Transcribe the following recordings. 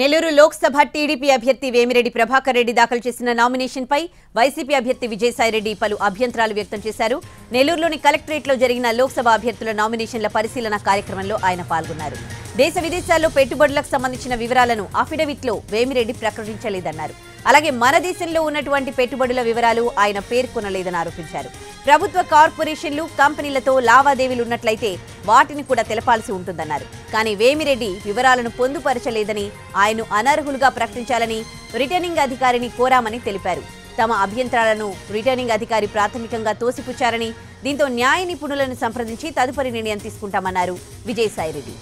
Nellore Lok Sabha TDP అభ్యర్థి వేమిరెడ్డి ప్రభాకర్ రెడ్డి దాఖలు చేసిన నామినేషన్పై వైసీపీ అభ్యర్థి విజయసాయిరెడ్డి పలు అభ్యంతరాలు వ్యక్తం చేశారు. నెల్లూరులోని కలెక్టరేట్లో జరిగిన లోక్సభ అభ్యర్థుల నామినేషన్ల పరిశీలన కార్యక్రమంలో ఆయన పాల్గొన్నారు. దేశ విదేశాల్లో పెట్టుబడులకు సంబంధించిన వివరాలను అఫిడవిట్లో వేమిరెడ్డి ప్రకటించలేదన్నారు. అలాగే మన దేశంలో ఉన్నటువంటి పెట్టుబడుల వివరాలు ఆయన పేర్కొనలేదని ఆరోపించారు. ప్రభుత్వ కార్పొరేషన్లు కంపెనీలతో లావాదేవీలు ఉన్నట్లయితే వాటిని కూడా తెలపాల్సి ఉంటుందన్నారు. కానీ వేమిరెడ్డి వివరాలను పొందుపరచలేదని, ఆయన్ను అనర్హులుగా ప్రకటించాలని రిటర్నింగ్ అధికారిని కోరామని తెలిపారు. తమ అభ్యంతరాలను రిటర్నింగ్ అధికారి ప్రాథమికంగా తోసిపుచ్చారని, దీంతో న్యాయ నిపుణులను సంప్రదించి తదుపరి నిర్ణయం తీసుకుంటామన్నారు విజయసాయిరెడ్డి.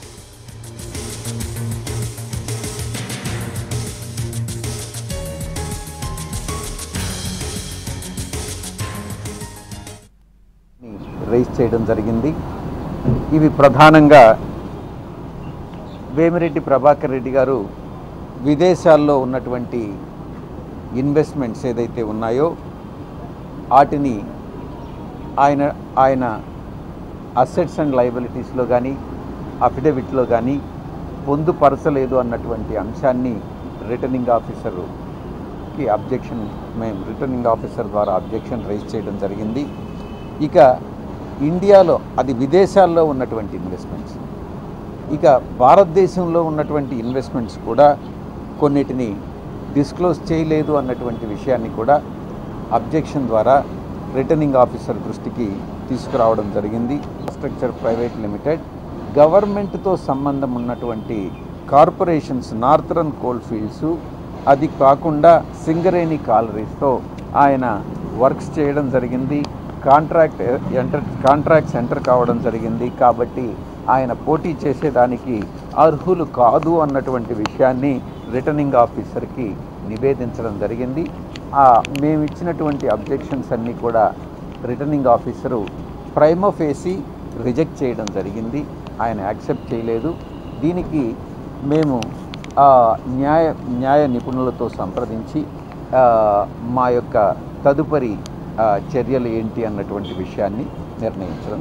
రైజ్ చేయడం జరిగింది. ఇవి ప్రధానంగా వేమిరెడ్డి ప్రభాకర్ రెడ్డి గారు విదేశాల్లో ఉన్నటువంటి ఇన్వెస్ట్మెంట్స్ ఏదైతే ఉన్నాయో వాటిని ఆయన అసెట్స్ అండ్ లయబిలిటీస్లో కానీ అఫిడవిట్లో కానీ పొందుపరచలేదు అన్నటువంటి అంశాన్ని రిటర్నింగ్ ఆఫీసర్కి మేము రిటర్నింగ్ ఆఫీసర్ ద్వారా అబ్జెక్షన్ రైజ్ చేయడం జరిగింది. ఇక ఇండియాలో అది విదేశాల్లో ఉన్నటువంటి ఇన్వెస్ట్మెంట్స్, ఇక భారతదేశంలో ఉన్నటువంటి ఇన్వెస్ట్మెంట్స్ కూడా కొన్నిటిని డిస్క్లోజ్ చేయలేదు అన్నటువంటి విషయాన్ని కూడా అబ్జెక్షన్ ద్వారా రిటర్నింగ్ ఆఫీసర్ దృష్టికి తీసుకురావడం జరిగింది. ఇన్ఫ్రాస్ట్రక్చర్ ప్రైవేట్ లిమిటెడ్ గవర్నమెంట్తో సంబంధం ఉన్నటువంటి కార్పొరేషన్స్, నార్థరన్ కోల్ ఫీల్డ్స్, అది కాకుండా సింగరేణి కాలరీస్తో ఆయన వర్క్స్ చేయడం జరిగింది. కాంట్రాక్ట్స్ ఎంటర్ కావడం జరిగింది. కాబట్టి ఆయన పోటీ చేసేదానికి అర్హులు కాదు అన్నటువంటి విషయాన్ని రిటర్నింగ్ ఆఫీసర్కి నివేదించడం జరిగింది. మేము ఇచ్చినటువంటి అబ్జెక్షన్స్ అన్నీ కూడా returning officer prima facie reject చేయడం జరిగింది. ఆయన యాక్సెప్ట్ చేయలేదు. దీనికి మేము న్యాయ నిపుణులతో సంప్రదించి మా యొక్క తదుపరి చర్యలు ఏంటి అన్నటువంటి విషయాన్ని నిర్ణయించడం